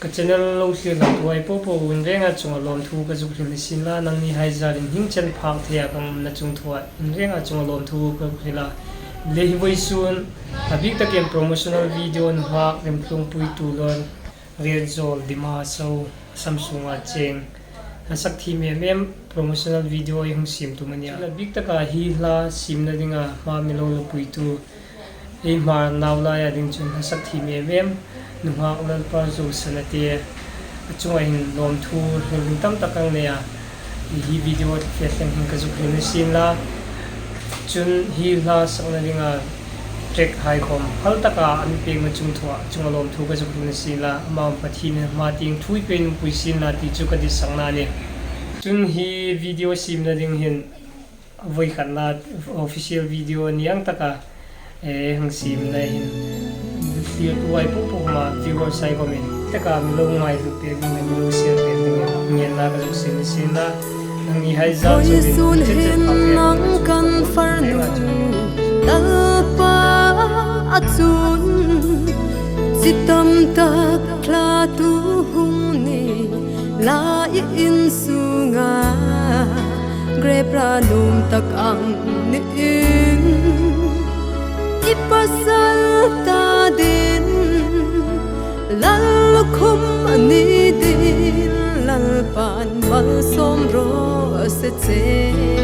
ka channel lo si la tuai po po win renga chunga lom thu ka zuk rin sin la nang ni hai zarin hing chen phak thea kam na chung thua in renga chunga lom thu ka khila le hi voi sun abik ta kem promotional video n ha rem tlung pui tu lon real zol dima so samsung a cheng sak thi mem promotional video i hung sim tu mania la big ta ka hi la sim na dinga ma mi lo pui tu e ma naw la ya ding chun sak thi mem nuha ulal pa zo sanate chunga hin lom thu hin tam takang ne ya hi video fashion hin ka zu hin sin la chun hi la sang na dinga trek hai khom hal taka an peng ma chung thua chunga lom thu ka zu hin sin la ma pathi ne ma ting thui pen pui sin la ti chu ka di sang na ne chun hi video sim na ding hin voi khan la official video niang taka e hang sim na hin tiệt quay bút bút mà viewer sai của mình tất cả mình lâu ngoài thực tế mình lâu xem về tình nhìn là cái xin là năng nghĩ hay giao cho mình chết chết học việc nắng căn phar nụ đa pa atun sitam tak kla tu hung ni la in sunga grepra num tak ang ni ipasal ta din lal khum ani din lal pan mal som ro se che